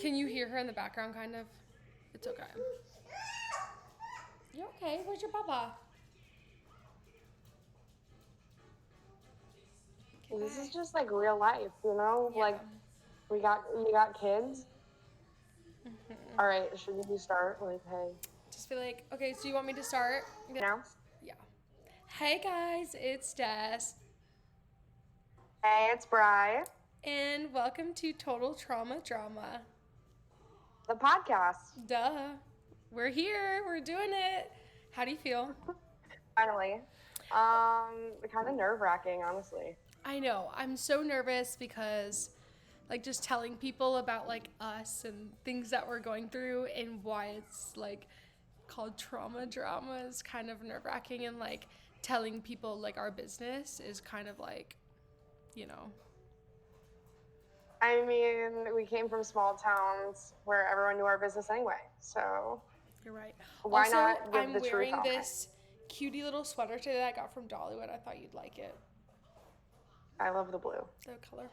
Can you hear her in the background, kind of? It's okay. You okay? Where's your papa? Okay, This is bye. just like real life, you know? Yeah. Like we got kids. All right, should we start? Like, hey, Just be like, okay, so you want me to start? now? Yeah. Hey guys, it's Des, Hey, it's Bri, and welcome to Total Trauma Drama. the podcast. Duh. We're here. We're doing it. How do you feel? Finally. Kind of nerve-wracking, honestly. I know. I'm so nervous because like just telling people about like us and things that we're going through and why it's like called trauma drama is kind of nerve-wracking, and like telling people like our business is kind of like, you know. I mean, we came from small towns where everyone knew our business anyway, so You're right. why Also, not give I'm the truth wearing out there? this cutie little sweater today that I got from Dollywood. I thought you'd like it. I love the blue. The color.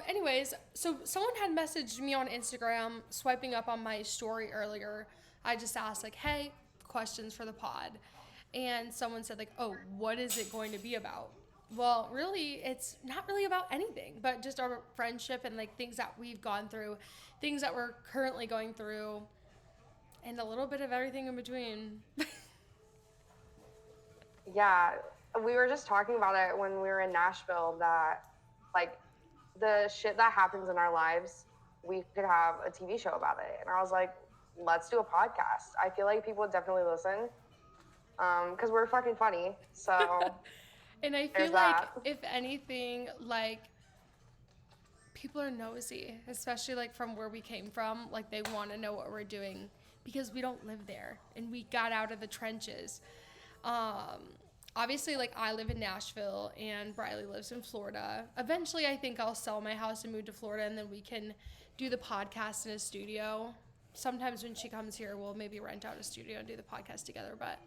Anyways, so someone had messaged me on Instagram, swiping up on my story earlier. I just asked, like, hey, questions for the pod. And someone said, like, oh, what is it going to be about? Well, really, it's not really about anything, but just our friendship and like things that we've gone through, things that we're currently going through, and a little bit of everything in between. Yeah, we were just talking about it when we were in Nashville that, like, the shit that happens in our lives, we could have a TV show about it. And I was like, let's do a podcast. I feel like people would definitely listen because we're fucking funny. So And I there's feel like, that. if anything, like, people are nosy, especially like from where we came from. Like, they want to know what we're doing because we don't live there and we got out of the trenches. Obviously, like, I live in Nashville and Briley lives in Florida. Eventually, I think I'll sell my house and move to Florida, and then we can do the podcast in a studio. Sometimes when she comes here, we'll maybe rent out a studio and do the podcast together. But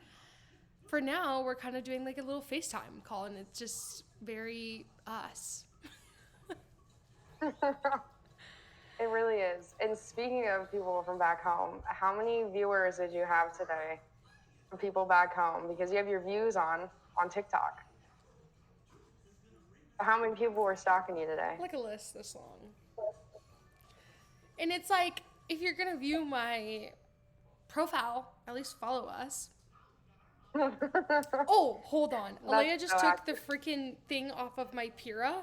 for now, we're kind of doing like a little FaceTime call, and it's just very us. It really is. And speaking of people from back home, how many viewers did you have today from people back home? Because you have your views on TikTok. How many people were stalking you today? Like a list this long. And it's like, if you're going to view my profile, at least follow us. Oh, hold on. That's Alea just so took the accurate. freaking thing off of my Pura.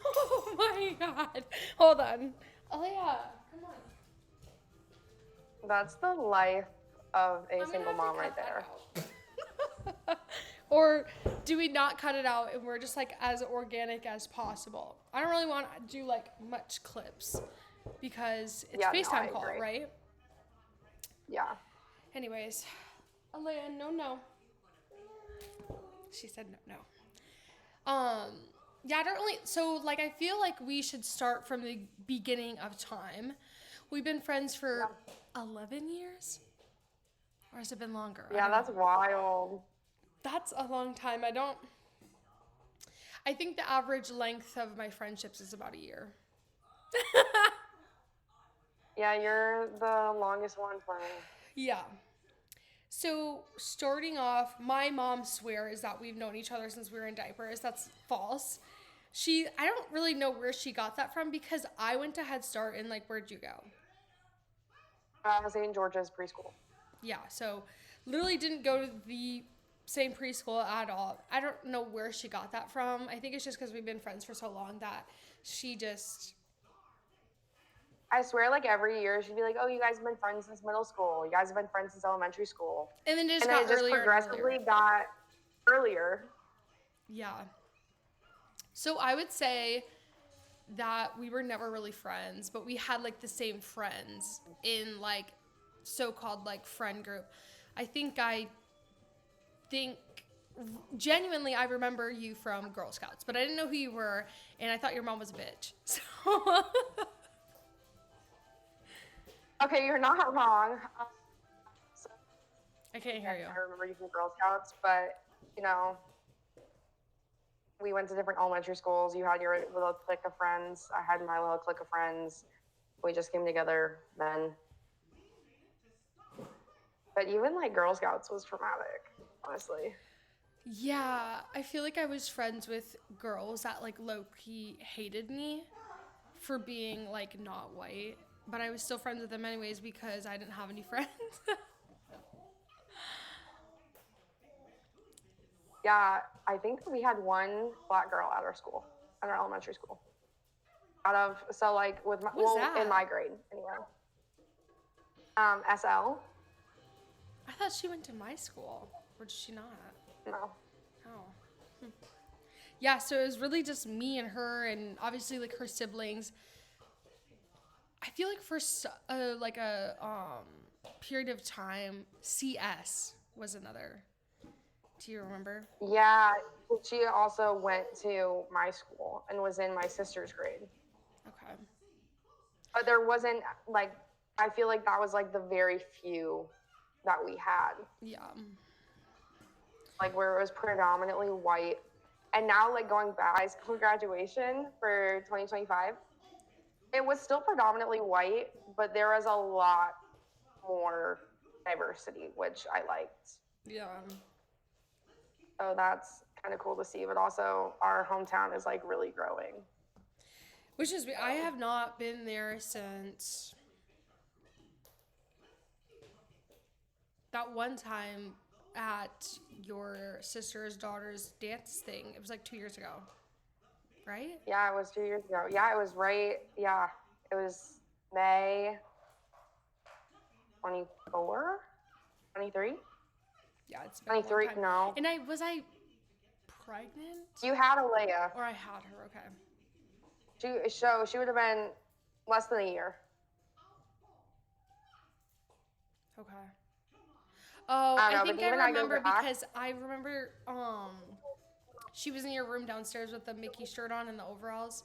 Oh my god. Hold on. Alea, come on. That's the life of a I'm single gonna have mom to right cut there. that out. Or do we not cut it out and we're just like as organic as possible? I don't really want to do like much clips because it's Yeah, no, I FaceTime call, agree. right? Yeah. Anyways, Alea, no. She said no. Yeah, I don't really. So, like, I feel like we should start from the beginning of time. We've been friends for 11 years? Or has it been longer? I Yeah, don't that's know. wild. That's a long time. I think the average length of my friendships is about a year. Yeah, you're the longest one for me. Yeah. So, starting off, my mom swears that we've known each other since we were in diapers. That's false. I don't really know where she got that from because I went to Head Start, and like, where'd you go? St. George's preschool. Yeah, so literally didn't go to the same preschool at all. I don't know where she got that from. I think it's just because we've been friends for so long that she just, I swear, like every year, she'd be like, "Oh, you guys have been friends since middle school. You guys have been friends since elementary school." and then it just And then got it just earlier and progressively earlier. got earlier. Yeah. So I would say that we were never really friends, but we had like the same friends in like so-called like friend group. I think genuinely I remember you from Girl Scouts, but I didn't know who you were, and I thought your mom was a bitch. So Okay, you're not wrong. So, I can't hear you. I remember you from Girl Scouts, but you know, we went to different elementary schools. You had your little clique of friends. I had my little clique of friends. We just came together then. But even like Girl Scouts was traumatic, honestly. Yeah, I feel like I was friends with girls that like low-key hated me for being like not white, but I was still friends with them anyways because I didn't have any friends. Yeah, I think we had one black girl at our school, at our elementary school. So like with my, What was in my that? grade anyway. SL. I thought she went to my school. Or did she not? No. Oh. Yeah, so it was really just me and her, and obviously like her siblings. I feel like for like a period of time, CS was another. Do you remember? Yeah, she also went to my school and was in my sister's grade. Okay. But there wasn't like, I feel like that was like the very few that we had, Yeah. like where it was predominantly white. And now, like going back, high school graduation for 2025, it was still predominantly white, but there was a lot more diversity, which I liked. Yeah. So that's kind of cool to see. But also, our hometown is like really growing. Which is, I have not been there since that one time at your sister's daughter's dance thing. It was like 2 years ago, right? Yeah, it was 2 years ago. Yeah, it was right. Yeah, it was May 24, 23, Yeah, it's been a long 23. time. No, And I pregnant? you had Alea. Or I had her, okay. She would have been less than a year. Okay. Oh, I I don't know, think but I even I go remember back. because I remember she was in your room downstairs with the Mickey shirt on and the overalls.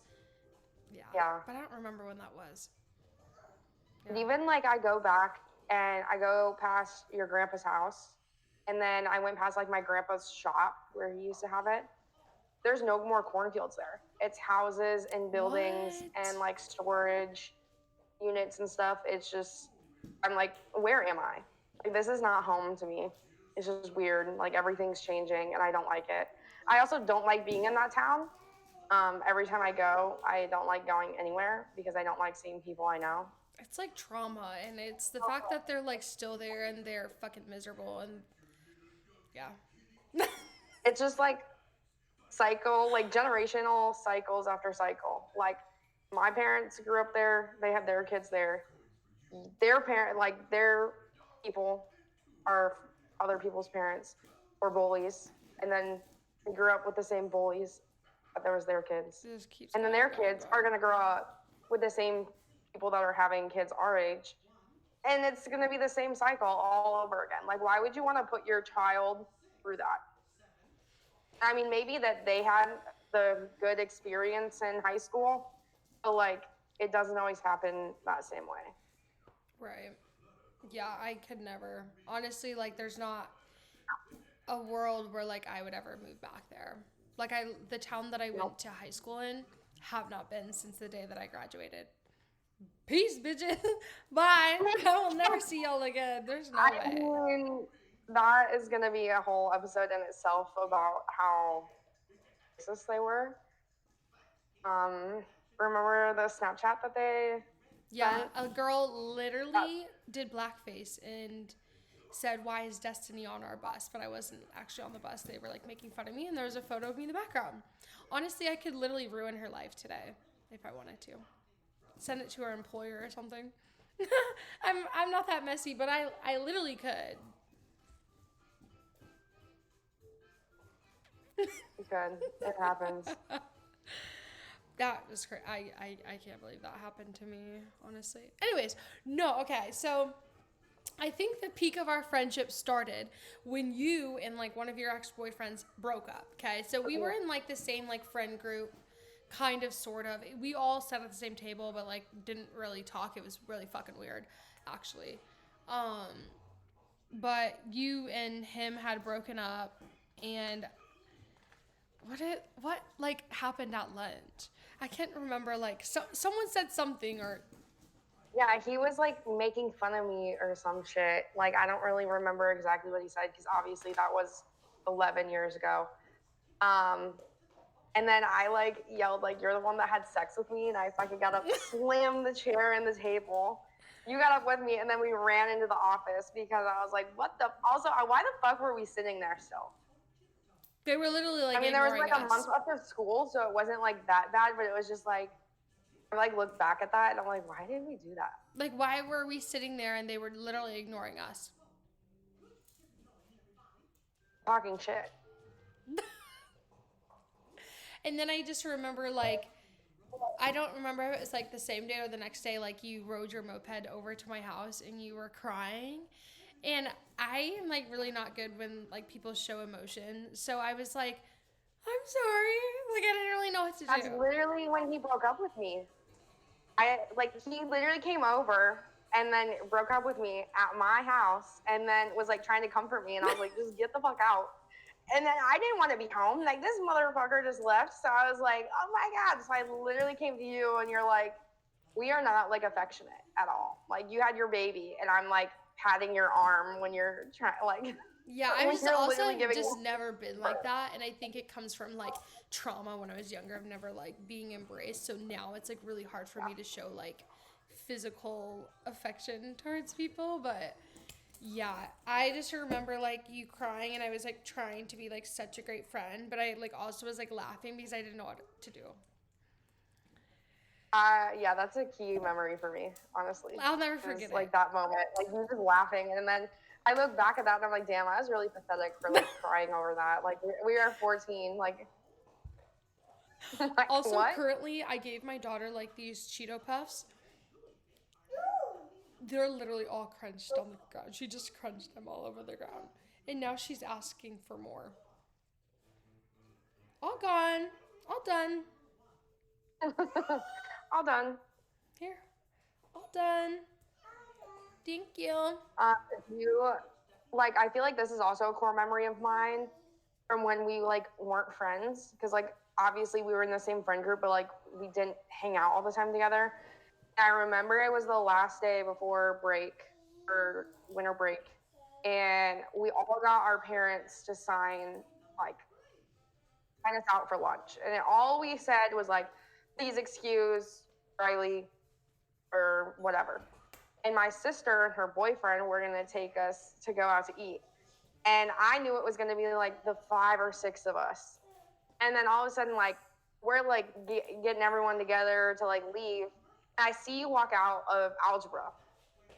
Yeah. Yeah. But I don't remember when that was. And even like I go back and I go past your grandpa's house, and then I went past like my grandpa's shop where he used to have it. There's no more cornfields there. It's houses and buildings What? and like storage units and stuff. It's just, I'm like, where am I? Like, this is not home to me. It's just weird. Like, everything's changing and I don't like it. I also don't like being in that town. Every time I go, I don't like going anywhere because I don't like seeing people I know. It's like trauma, and it's the fact that they're like still there and they're fucking miserable, and yeah. It's just like like generational cycles after cycle. Like, my parents grew up there, they have their kids there. Their people are other people's parents or bullies, and then they grew up with the same bullies, but there was their kids, It just keeps and then going, their going, kids are going. going to grow up with the same people that are having kids our age, and it's going to be the same cycle all over again. Like, why would you want to put your child through that? I mean, maybe that they had the good experience in high school, but like, it doesn't always happen that same way. Right. Yeah, I could never. Honestly, like there's not a world where like I would ever move back there. Like the town that I went Nope. to high school in have not been since the day that I graduated. Peace, bitches. Bye. I will never see y'all again. There's no I way. mean, that is going to be a whole episode in itself about how racist they were. Remember the Snapchat that they Yeah, sent? a girl literally did blackface and said, "Why is Destiny on our bus?" But I wasn't actually on the bus. They were like making fun of me, and there was a photo of me in the background. Honestly, I could literally ruin her life today if I wanted to. Send it to her employer or something. I'm not that messy, but I literally could. You could. It happens. That was crazy. I can't believe that happened to me, honestly. Anyways, no, okay. So I think the peak of our friendship started when you and like one of your ex-boyfriends broke up. Okay. So we were in like the same like friend group, kind of, sort of. We all sat at the same table, but like didn't really talk. It was really fucking weird, actually. But you and him had broken up, and what like happened at lunch? I can't remember. Like someone said something or Yeah, he was like making fun of me or some shit. Like, I don't really remember exactly what he said because obviously that was 11 years ago. Um, and then I like yelled, like, you're the one that had sex with me. And I fucking got up, slammed the chair in the table. You got up with me, and then we ran into the office because I was like, what the? Also, why the fuck were we sitting there still? they were literally like I mean, there was ignoring like a us. month left of school, so it wasn't like that bad, but it was just like, I like look back at that and I'm like, why did we do that? Like, why were we sitting there and they were literally ignoring us? Talking shit. And then I just remember, like, I don't remember if it was like the same day or the next day, like, you rode your moped over to my house and you were crying. And I am, like, really not good when, like, people show emotion. So I was like, I'm sorry. Like, I didn't really know what to That's do. literally when he broke up with me. He literally came over and then broke up with me at my house and then was like trying to comfort me, and I was like, just get the fuck out. And then I didn't want to be home. Like, this motherfucker just left. So I was like, oh my God. So I literally came to you and you're like, we are not like affectionate at all. Like, you had your baby and I'm like patting your arm when you're trying, like, Yeah, I've when just you're also literally giving just never been like that, and I think it comes from like trauma when I was younger of never like being embraced. So now it's like really hard for me to show like physical affection towards people. But yeah, I just remember like you crying, and I was like trying to be like such a great friend, but I like also was like laughing because I didn't know what to do. Yeah, that's a key memory for me, honestly. I'll never forget Is like it. that moment, like you just laughing, and then I look back at that and I'm like, damn, I was really pathetic for like crying over that. Like, we are 14, like, like Also, what? currently, I gave my daughter like these Cheeto Puffs. They're literally all crunched on the ground. She just crunched them all over the ground. And now she's asking for more. All gone. All done. All done. Here. All done. Thank you. You like, I feel like this is also a core memory of mine from when we like weren't friends, because like obviously we were in the same friend group, but like we didn't hang out all the time together. I remember it was the last day before break, or winter break, and we all got our parents to like sign us out for lunch. And all we said was like, please excuse Briley or whatever. And my sister and her boyfriend were going to take us to go out to eat. And I knew it was going to be like the 5 or 6 of us. And then all of a sudden, like, we're like getting everyone together to like leave. And I see you walk out of algebra.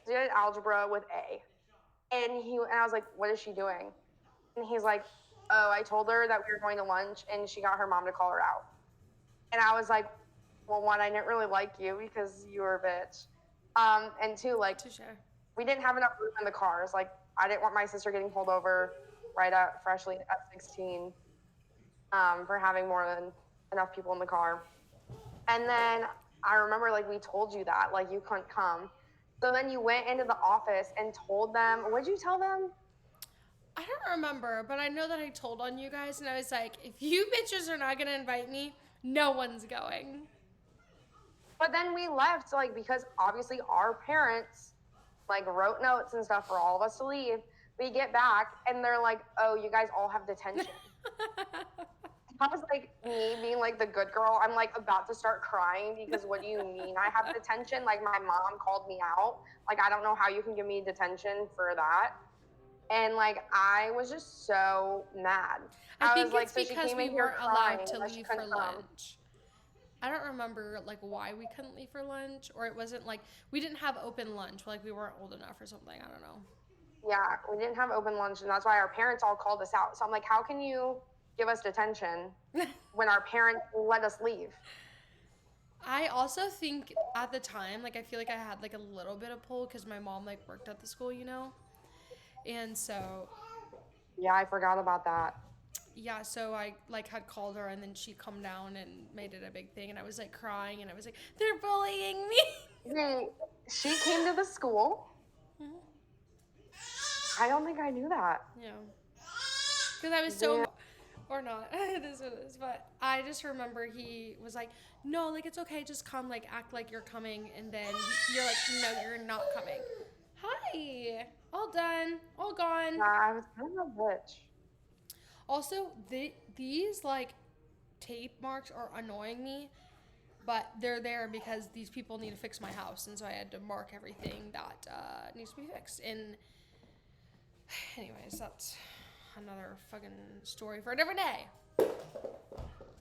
Did algebra with A. And I was like, what is she doing? And he's like, oh, I told her that we were going to lunch and she got her mom to call her out. And I was like, well, one, I didn't really like you because you were a bitch. And two, like, Touche. we didn't have enough room in the cars. Like, I didn't want my sister getting pulled over freshly at 16 for having more than enough people in the car. And then I remember, like, we told you that, like, you couldn't come. So then you went into the office and told them, what'd you tell them? I don't remember, but I know that I told on you guys, and I was like, if you bitches are not going to invite me, no one's going. But then we left, like, because obviously our parents, like, wrote notes and stuff for all of us to leave. We get back, and they're like, oh, you guys all have detention. I was like, me being like the good girl, I'm like about to start crying because what do you mean I have detention? Like, my mom called me out. Like, I don't know how you can give me detention for that. And like, I was just so mad. I I think was like, it's so she because came we in here weren't crying allowed to that she leave for couldn't come. lunch. I don't remember like why we couldn't leave for lunch, or it wasn't like we didn't have open lunch, like we weren't old enough or something. I don't know. Yeah, we didn't have open lunch, and that's why our parents all called us out. So I'm like, how can you give us detention when our parents let us leave? I also think at the time, like I feel like I had like a little bit of pull because my mom like worked at the school, you know, and so Yeah, I forgot about that. yeah, so I like had called her, and then she come down and made it a big thing, and I was like crying, and I was like, they're bullying me. She came to the school. Mhm. I don't think I knew that. Yeah, because I was so Or not. It is what it is. But I just remember he was like, no, like, it's okay. Just come, like, act like you're coming. And then you're like, no, you're not coming. Hi. All done. All gone. Yeah, I was kind of a bitch. Also, these, like, tape marks are annoying me. But they're there because these people need to fix my house. And so I had to mark everything that needs to be fixed. And anyways, that's another fucking story for a different day.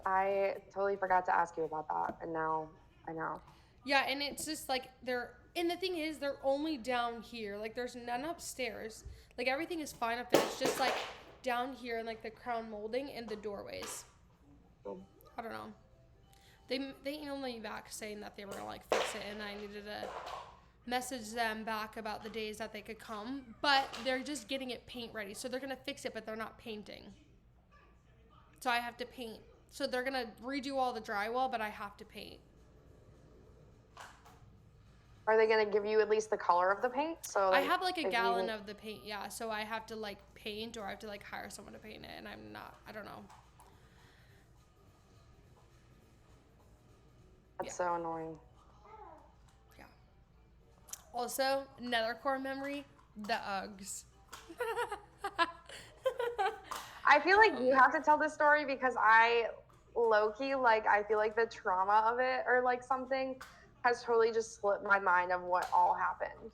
I totally forgot to ask you about that, and now I know. Yeah, and it's just like and the thing is, they're only down here. Like, there's none upstairs. Like, everything is fine up there. It's just like down here in like the crown molding and the doorways. I don't know. They emailed me back saying that they were gonna like fix it, and I needed to message them back about the days that they could come. But they're just getting it paint ready, so they're gonna fix it, but they're not painting. So I have to paint. So they're gonna redo all the drywall, but I have to paint. Are they gonna give you at least the color of the paint? So I have like a gallon of the paint, yeah. So I have to like paint, or I have to like hire someone to paint it, and I don't know. That's so annoying. Yeah. Also, another core memory, the Uggs. I feel like you have to tell this story because I low-key, like, I feel like the trauma of it or like something has totally just slipped my mind of what all happened.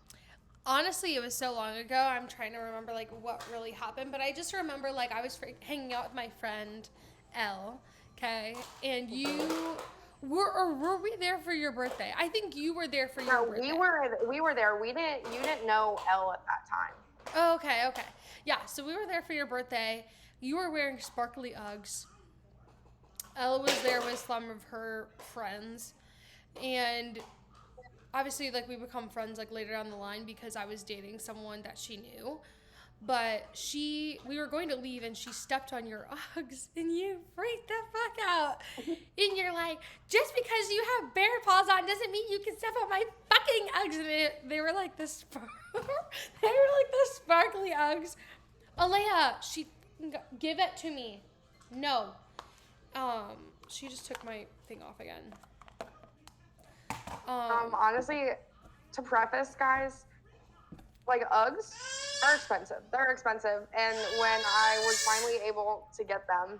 Honestly, it was so long ago. I'm trying to remember like what really happened, but I just remember like I was hanging out with my friend Elle, okay, and you were we there for your birthday? I think you were there for your birthday. We were there. You didn't know Elle at that time. Oh, okay. Yeah, so we were there for your birthday. You were wearing sparkly Uggs. Elle was there with some of her friends, and obviously like we become friends like later down the line because I was dating someone that she knew. But we were going to leave and she stepped on your Uggs and you freaked the fuck out. And you're like, just because you have bare paws on doesn't mean you can step on my fucking Uggs. And they were like the sparkly Uggs. Alea, give it to me. No. She just took my thing off again. Honestly, to preface, guys, like Uggs are expensive. They're expensive. And when I was finally able to get them,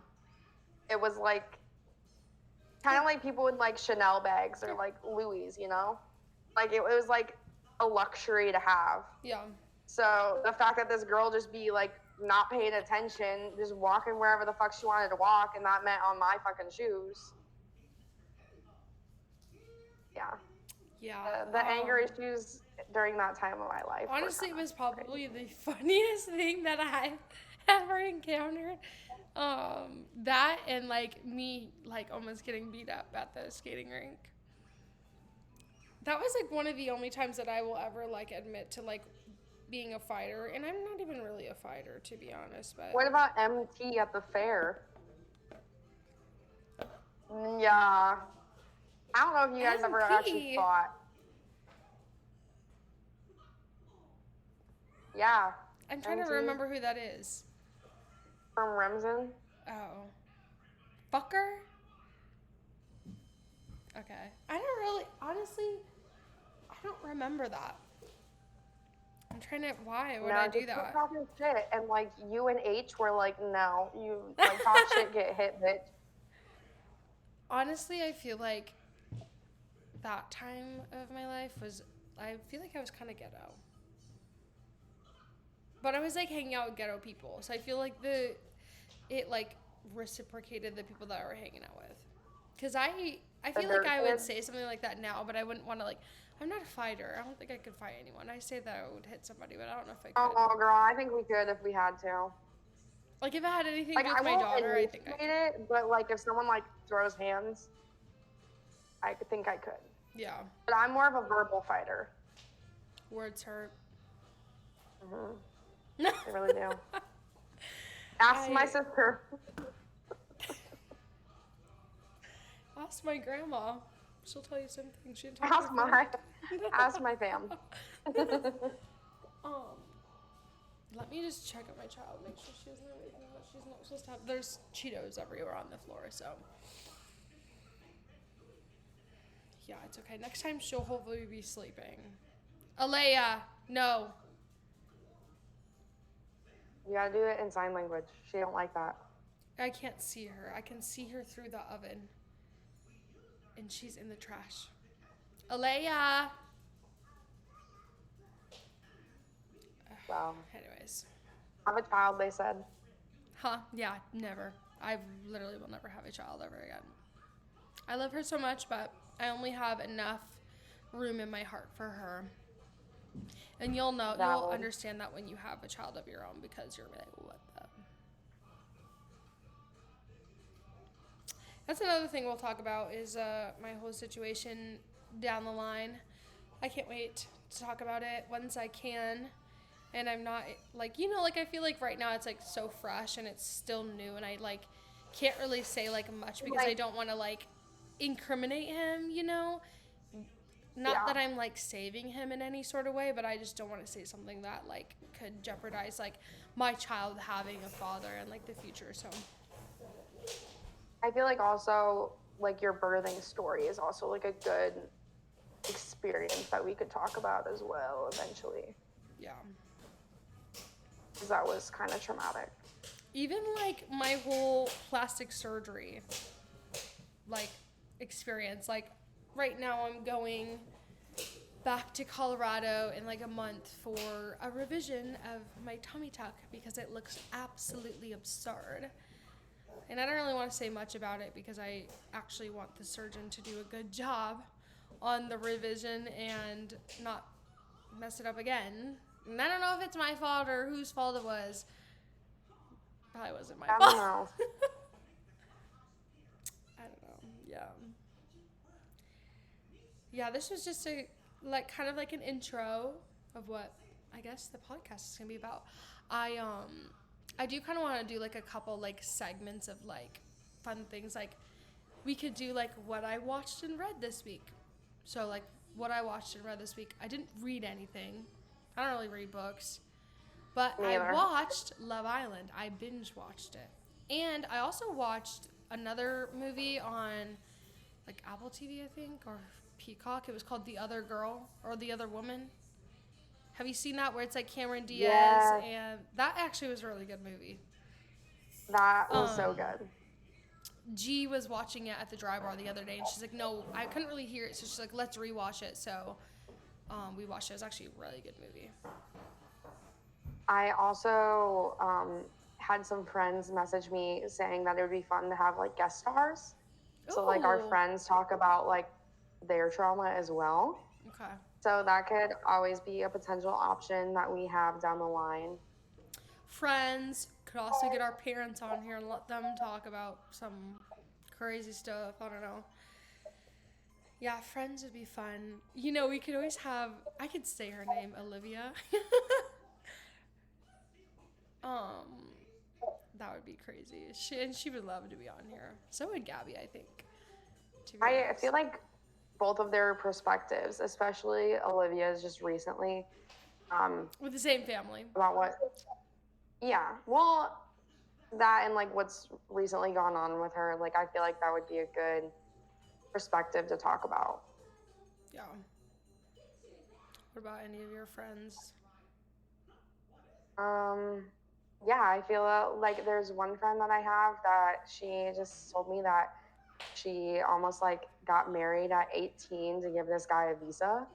it was like kind of like people with like Chanel bags or like Louis, you know? Like it was like a luxury to have. Yeah. So the fact that this girl just be like not paying attention, just walking wherever the fuck she wanted to walk, and that meant on my fucking shoes. Yeah. Yeah. The anger issues during that time of my life. Honestly, it was probably the funniest thing that I've ever encountered. That and like me like almost getting beat up at the skating rink. That was like one of the only times that I will ever like admit to like being a fighter, and I'm not even really a fighter to be honest. But what about MT at the fair? Yeah. I don't know if you guys ever actually fought. Yeah. I'm trying to remember who that is. From Remsen. Oh. Fucker? Okay. Honestly, I don't remember that. I'm trying to, why would I do that? Talking shit, and like you and H were like, no, you like talk shit, get hit, bitch. Honestly, I feel like that time of my life I feel like I was kind of ghetto. But I was like hanging out with ghetto people, so I feel like it like reciprocated the people that I were hanging out with. Cause I feel like I would say something like that now, but I wouldn't want to like. I'm not a fighter. I don't think I could fight anyone. I say that I would hit somebody, but I don't know if I could. Oh, girl, I think we could if we had to. Like if it had anything to do with my daughter, I think I could. It, but like if someone like throws hands, I think I could. Yeah. But I'm more of a verbal fighter. Words hurt. Mm-hmm. They really do. Ask my sister. Ask my grandma. She'll tell you something. She didn't Ask my fam. Let me just check out my child, make sure she doesn't have anything that she's not supposed to have. There's Cheetos everywhere on the floor, so. Yeah, it's okay. Next time she'll hopefully be sleeping. Alea, no. You gotta do it in sign language. She don't like that. I can't see her. I can see her through the oven. And she's in the trash. Alea! Wow. Anyways. Have a child, they said. Huh? Yeah, never. I literally will never have a child ever again. I love her so much, but I only have enough room in my heart for her. And you'll understand that when you have a child of your own, because you're like, what the? That's another thing we'll talk about is my whole situation down the line. I can't wait to talk about it once I can. And I'm not, like, I feel like right now it's, like, so fresh and it's still new. And I, like, can't really say, like, much because I don't want to, like, incriminate him, Not that I'm, like, saving him in any sort of way, but I just don't want to say something that, like, could jeopardize, like, my child having a father in, like, the future, so. I feel like also, like, your birthing story is also, like, a good experience that we could talk about as well eventually. Yeah. Because that was kind of traumatic. Even, like, my whole plastic surgery, like, experience, like, right now I'm going back to Colorado in like a month for a revision of my tummy tuck because it looks absolutely absurd. And I don't really want to say much about it because I actually want the surgeon to do a good job on the revision and not mess it up again. And I don't know if it's my fault or whose fault it was. Probably wasn't my fault. I don't know. I don't know. Yeah. Yeah, this was just kind of like an intro of what I guess the podcast is gonna be about. I do kind of want to do like a couple like segments of like fun things. Like we could do like what I watched and read this week. So like what I watched and read this week. I didn't read anything. I don't really read books, but I watched Love Island. I binge watched it, and I also watched another movie on like Apple TV, I think, or Peacock. It was called The Other Girl or The Other Woman. Have you seen that where it's like Cameron Diaz? And that actually was a really good movie. That was so good. G was watching it at the dry bar the other day and she's like, no, I couldn't really hear it. So she's like, let's rewatch it. So we watched it. It was actually a really good movie. I also had some friends message me saying that it would be fun to have like guest stars. So like our friends talk about like their trauma as well. Okay. So that could always be a potential option that we have down the line. Friends could also get our parents on here and let them talk about some crazy stuff. I don't know. Yeah, friends would be fun. We could always have, I could say her name, Olivia. That would be crazy. She would love to be on here. So would Gabby, I think. I feel like both of their perspectives, especially Olivia's just recently. With the same family. About what? Yeah. Well, that and like what's recently gone on with her, like I feel like that would be a good perspective to talk about. Yeah. What about any of your friends? Yeah, I feel like there's one friend that I have that she just told me that she almost like got married at 18 to give this guy a visa.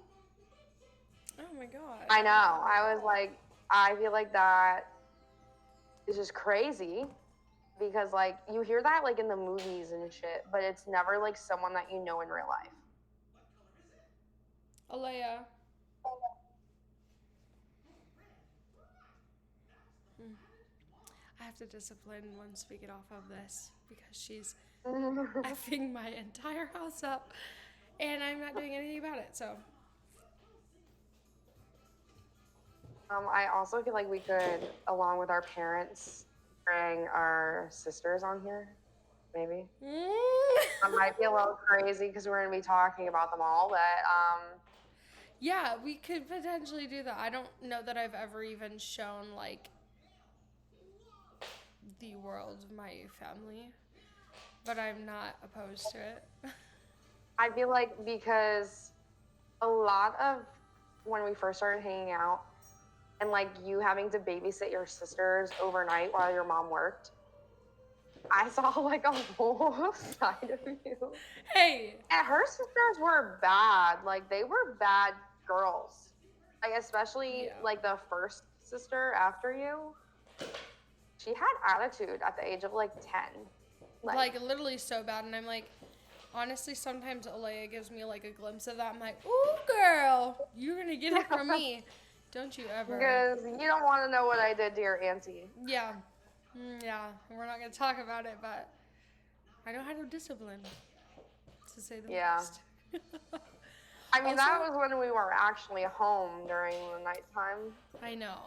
Oh my God. I know. I was like, I feel like that is just crazy because like you hear that like in the movies and shit, but it's never like someone that you know in real life. Alea. I have to discipline once we get off of this because she's effing my entire house up and I'm not doing anything about it, so. I also feel like we could, along with our parents, bring our sisters on here, maybe. That might be a little crazy because we're going to be talking about them all, but Yeah, we could potentially do that. I don't know that I've ever even shown like the world my family, but I'm not opposed to it. I feel like because a lot of when we first started hanging out and like you having to babysit your sisters overnight while your mom worked, I saw like a whole side of you. Hey, And her sisters were bad. Like they were bad girls. Like especially yeah. like the first sister after you. She had attitude at the age of like 10. Like literally so bad, and I'm like, honestly, sometimes Alea gives me like a glimpse of that. I'm like, ooh, girl, you're gonna get it from me. Don't you ever. Because you don't want to know what I did to your auntie. Yeah. Yeah, we're not gonna talk about it, but I know how to discipline, to say the Yeah. least. I mean, Also, that was when we were actually home during the nighttime. I know.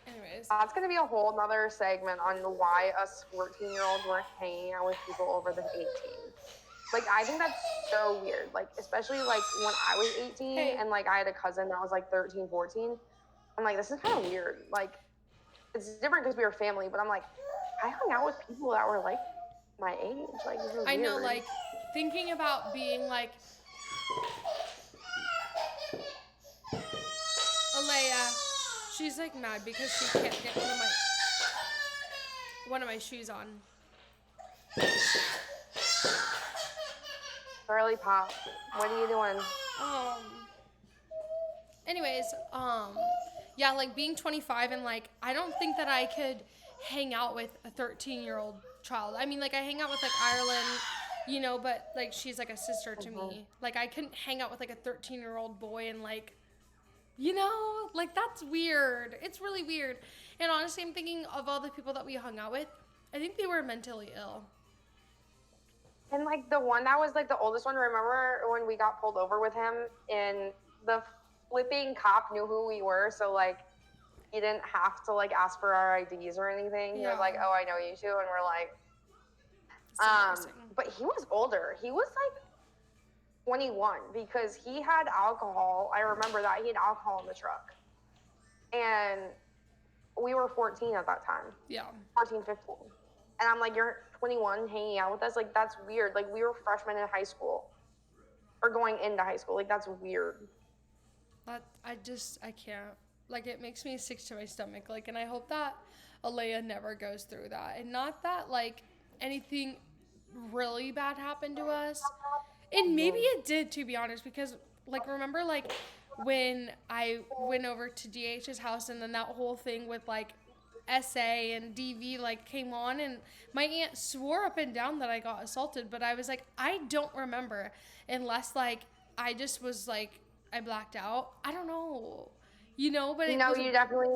Anyways, That's going to be a whole nother segment on why us 14-year-olds were hanging out with people over than 18. Like, I think that's so weird. Like, especially, like, when I was 18 hey, and, like, I had a cousin that was, like, 13, 14. I'm like, this is kind of weird. Like, it's different because we were family, but I'm like, I hung out with people that were, like, my age. Like, this is I weird. know, like, thinking about being like, Alea, she's like mad because she can't get one of my shoes on. Briley Pop, what are you doing? Anyways, yeah, like being 25 and like I don't think that I could hang out with a 13-year-old child. I mean, like I hang out with like Ireland, but like she's like a sister to me. Like I couldn't hang out with like a 13-year-old boy and like like that's weird. It's really weird. And honestly, I'm thinking of all the people that we hung out with. I think they were mentally ill. And like the one that was like the oldest one, remember when we got pulled over with him and the flipping cop knew who we were, so like he didn't have to like ask for our IDs or anything. He was like, "Oh, I know you too," and we're like, but he was older. He was like 21 because he had alcohol. I remember that he had alcohol in the truck, and we were 14 at that time. Yeah. 14, 15. And I'm like, you're 21 hanging out with us? Like, that's weird. Like, we were freshmen in high school or going into high school. Like, that's weird. I can't. Like, it makes me sick to my stomach. Like, and I hope that Alea never goes through that. And not that, like, anything really bad happened to us. And maybe it did, to be honest, because, like, remember, like, when I went over to DH's house and then that whole thing with, like, SA and DV like came on and my aunt swore up and down that I got assaulted, but I was like, I don't remember unless like I just was like I blacked out. I don't know. But you definitely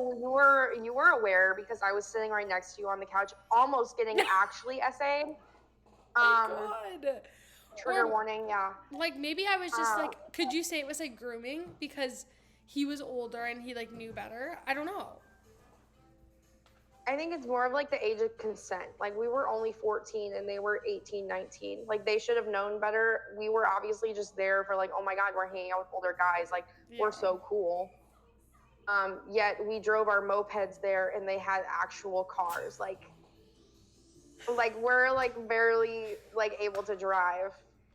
you were aware because I was sitting right next to you on the couch almost getting actually SA'd. Oh God. Trigger warning, yeah. Like maybe I was just like, could you say it was like grooming because he was older and he like knew better? I don't know. I think it's more of like the age of consent. Like we were only 14 and they were 18, 19. Like they should have known better. We were obviously just there for like, oh my God, we're hanging out with older guys. Like we're so cool. Yet we drove our mopeds there and they had actual cars. Like we're like barely like able to drive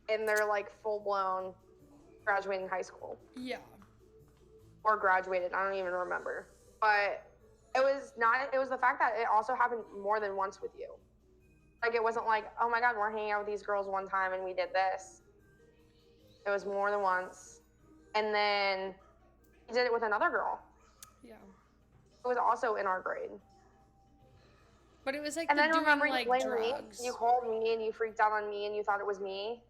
and they're like full blown graduating high school. Yeah. Or graduated. I don't even remember. But it was the fact that it also happened more than once with you. Like it wasn't like, oh my God, we're hanging out with these girls one time and we did this. It was more than once. And then he did it with another girl. Yeah. It was also in our grade. But it was like and then remember like you blamed drugs. me. You called me and you freaked out on me and you thought it was me.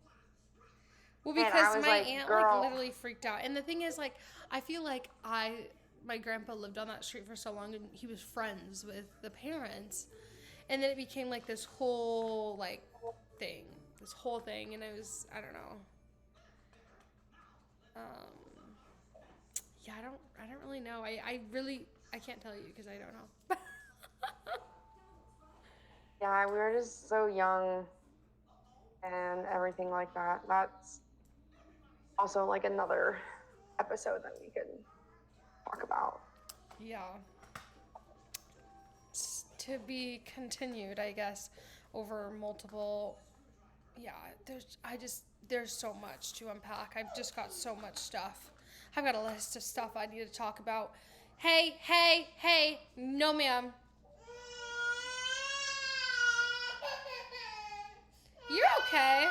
Well, because my aunt like literally freaked out. And the thing is, like, I feel like my grandpa lived on that street for so long and he was friends with the parents. And then it became like this whole like thing. This whole thing. And I don't know. Yeah, I don't really know. I can't tell you because I don't know. Yeah, we were just so young and everything like that. That's also like another episode that we could talk about. Yeah. To be continued, I guess, over multiple. Yeah, there's so much to unpack. I've just got so much stuff. I've got a list of stuff I need to talk about. Hey, no ma'am. You're okay.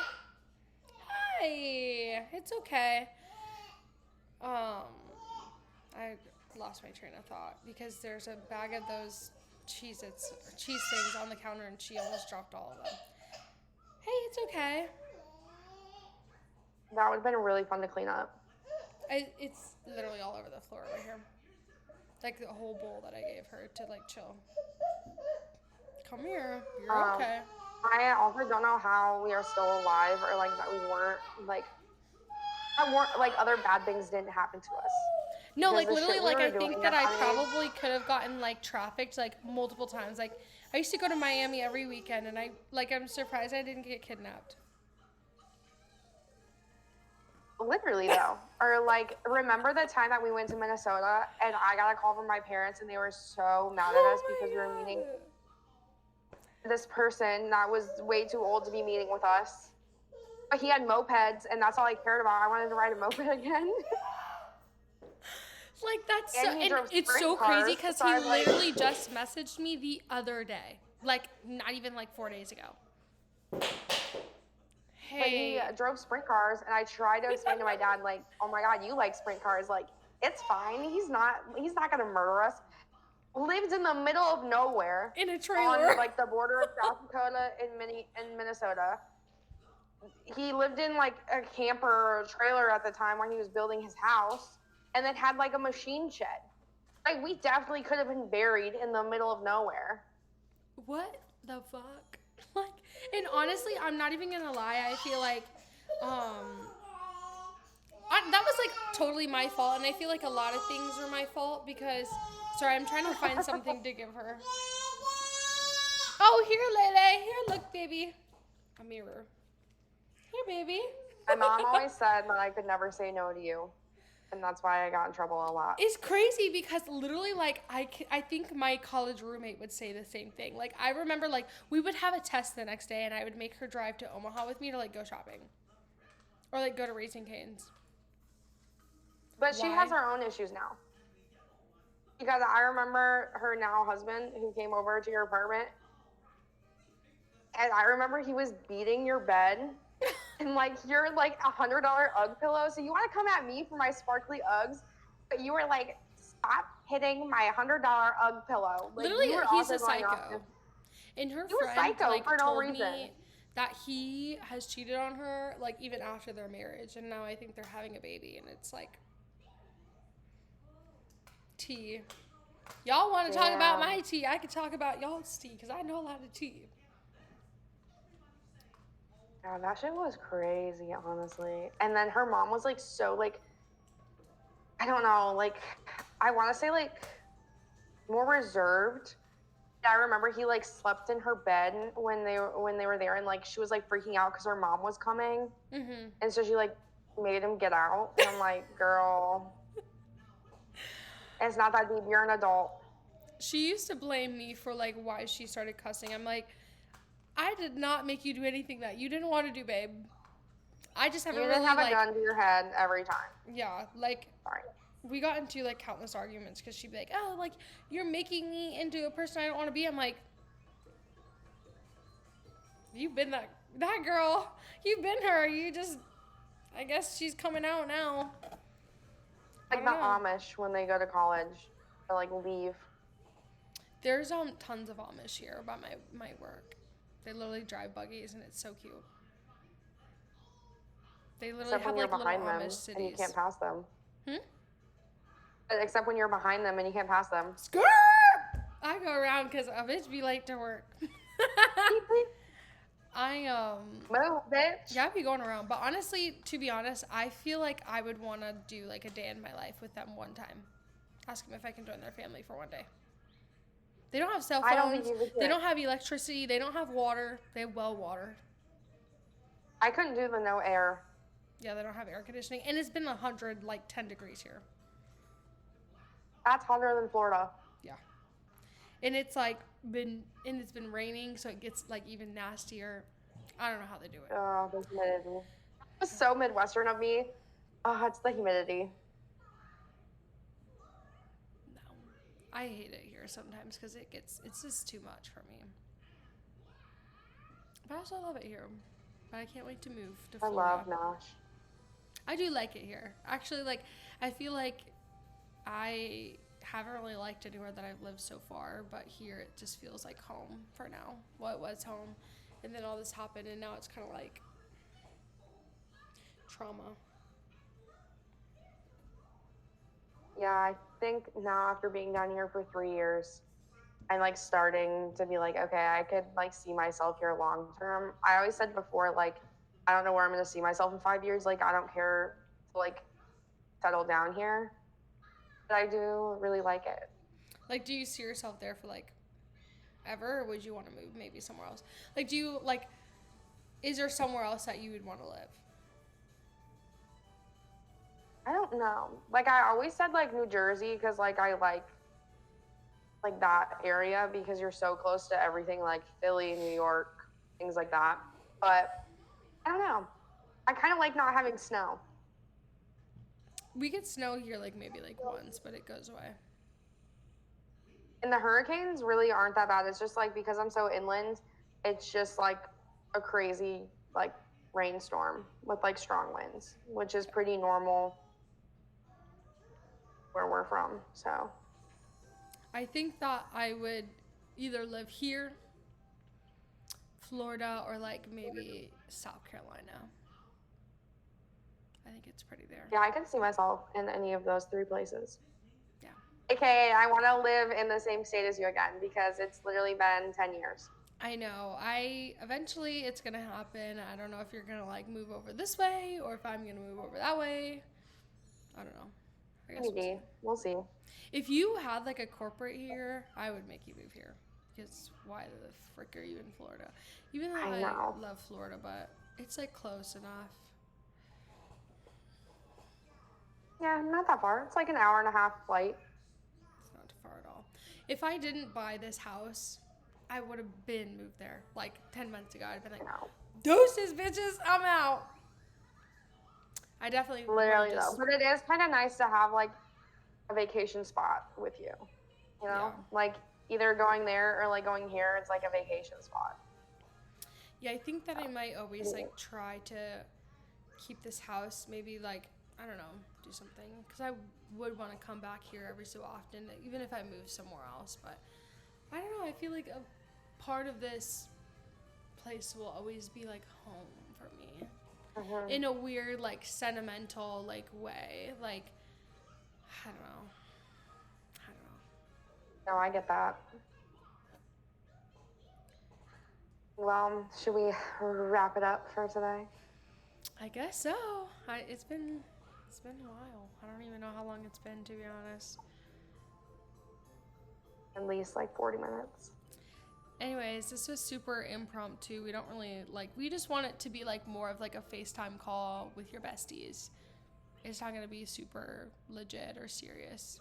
Hi. It's okay. I lost my train of thought because there's a bag of those cheese things on the counter and she almost dropped all of them. Hey, it's okay. That would have been really fun to clean up. It's literally all over the floor right here. Like the whole bowl that I gave her to like chill. Come here. You're okay. I also don't know how we are still alive, or like that we weren't like other bad things didn't happen to us. No, like literally, like I think that I probably could have gotten like trafficked like multiple times. Like I used to go to Miami every weekend, and I'm surprised I didn't get kidnapped. Literally though. Or like, remember the time that we went to Minnesota and I got a call from my parents and they were so mad at us because we were meeting this person that was way too old to be meeting with us. But he had mopeds and that's all I cared about. I wanted to ride a moped again. Like that's and it's so crazy because he literally just messaged me the other day. Like not even like 4 days ago. Hey. But he drove sprint cars, and I tried to explain to my dad, like, oh my God, you like sprint cars. Like, it's fine. He's not going to murder us. Lives in the middle of nowhere. In a trailer. On, like, the border of South Dakota and Minnesota. He lived in, like, a camper or a trailer at the time when he was building his house, and then had, like, a machine shed. Like, we definitely could have been buried in the middle of nowhere. What the fuck? Like, and honestly, I'm not even gonna lie. I feel like, that was like totally my fault, and I feel like a lot of things were my fault because. Sorry, I'm trying to find something to give her. Oh, here, Lele. Here, look, baby. A mirror. Here, baby. My mom always said that I could never say no to you. And that's why I got in trouble a lot. It's crazy because literally, like, I think my college roommate would say the same thing. Like, I remember, like, we would have a test the next day, and I would make her drive to Omaha with me to, like, go shopping. Or, like, go to Raising Cane's. But she has her own issues now. Because I remember her now husband who came over to your apartment. And I remember he was beating your bed. And, like, you're, like, $100 UGG pillow. So you want to come at me for my sparkly Uggs? But you were like, stop hitting my $100 UGG pillow. Like, literally, he's a psycho. And her friend, like, for no reason. Me that he has cheated on her, like, even after their marriage. And now I think they're having a baby. And it's, like, tea. Y'all want to talk about my tea. I could talk about y'all's tea because I know a lot of tea. Yeah, that shit was crazy, honestly. And then her mom was, like, so, like, I don't know, like, I want to say, like, more reserved. I remember he, like, slept in her bed when they were there, and, like, she was, like, freaking out because her mom was coming. Mm-hmm. And so she, like, made him get out. And I'm like, girl, it's not that deep. You're an adult. She used to blame me for, like, why she started cussing. I'm like, I did not make you do anything that you didn't want to do, babe. I just haven't really, you didn't have a gun to your head every time. Yeah, like, sorry. We got into, like, countless arguments because she'd be like, oh, like, you're making me into a person I don't want to be. I'm like, you've been that girl. You've been her. You just, I guess she's coming out now. Like the Amish when they go to college or, like, leave. There's tons of Amish here by my work. They literally drive buggies, and it's so cute. They literally have, like, little Amish cities. And you can't pass them. Except when you're behind them and you can't pass them. Skirt! I go around because a bitch be late to work. Move, bitch. Yeah, I be going around. But honestly, to be honest, I feel like I would want to do, like, a day in my life with them one time. Ask them if I can join their family for one day. They don't have cell phones. They don't have electricity. They don't have water. They have well water. I couldn't do the no air. Yeah, they don't have air conditioning, and it's been 100, like 10 degrees here. That's hotter than Florida. Yeah, and it's been raining, so it gets like even nastier. I don't know how they do it. Oh, the humidity. It's so Midwestern of me. Oh, it's the humidity. No, I hate it here sometimes because it's just too much for me. But I also love it here. But I can't wait to move to I Florida. love Nash. I do like it here. Actually, like, I feel like I haven't really liked anywhere that I've lived so far, but here it just feels like home for now. Well, it was home, and then all this happened, and now it's kind of like trauma. Yeah, I think now after being down here for 3 years, I'm like starting to be like, okay, I could like see myself here long term. I always said before, like, I don't know where I'm gonna see myself in 5 years. Like, I don't care to like settle down here, but I do really like it. Like, do you see yourself there for like ever, or would you want to move maybe somewhere else? Like, do you like? Is there somewhere else that you would want to live? I don't know. Like, I always said like New Jersey because like I like that area because you're so close to everything like Philly, New York, things like that. But I don't know. I kind of like not having snow. We get snow here like maybe like once, but it goes away. And the hurricanes really aren't that bad. It's just like because I'm so inland, it's just like a crazy like rainstorm with like strong winds, which is pretty normal where we're from. So I think that I would either live here, Florida, or like maybe South Carolina. I think it's pretty there. yeah, I can see myself in any of those three places. Yeah. AKA, I want to live in the same state as you again because it's literally been 10 years. I know. Eventually it's gonna happen. I don't know if you're gonna like move over this way or if I'm gonna move over that way. I don't know. I guess Maybe. We'll see. if you had like a corporate here, I would make you move here. Because why the frick are you in Florida? Even though I I know. love Florida, but it's like close enough. Yeah, not that far. It's like an hour and a half flight. It's not too far at all. If I didn't buy this house, I would have been moved there like 10 months ago. I'd been like, No. deuces, bitches, I'm out. I definitely Literally would've though. But it is kind of nice to have like a vacation spot with you. You know? Yeah. Like either going there or like going here, it's like a vacation spot. Yeah, I think that I might always like try to keep this house, maybe like, I don't know, do something. Because I would want to come back here every so often, even if I move somewhere else. But I don't know, I feel like a part of this place will always be like home for me. Mm-hmm. In a weird, like sentimental, like way. Like, I don't know. No, I get that. Well, should we wrap it up for today? I guess so. It's been a while. I don't even know how long it's been, to be honest. At least like 40 minutes. Anyways, this was super impromptu. We don't really we just want it to be like more of like a FaceTime call with your besties. It's not going to be super legit or serious.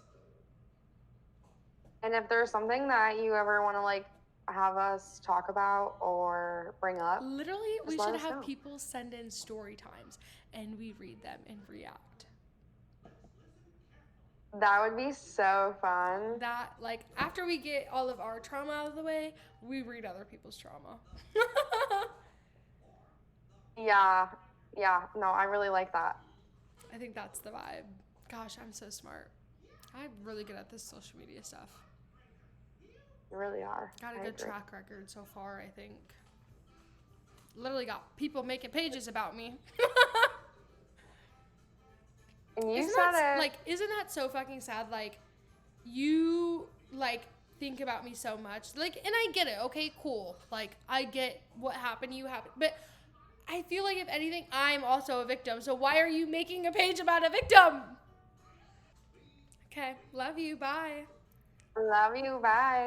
And if there's something that you ever want to like have us talk about or bring up, Literally, we let should us have know. people send in story times and we read them and react. That would be so fun. That, like, after we get all of our trauma out of the way, we read other people's trauma. Yeah. Yeah. No, I really like that. I think that's the vibe. Gosh, I'm so smart. I'm really good at this social media stuff. You really are. Got a I good agree. track record so far, I think. Literally got people making pages about me. And you isn't said that, it. isn't that so fucking sad? Like, you, think about me so much. Like, and I get it. Okay, cool. Like, I get what happened to you happened. But I feel like, if anything, I'm also a victim. So why are you making a page about a victim? Okay, love you. Bye. Love you. Bye.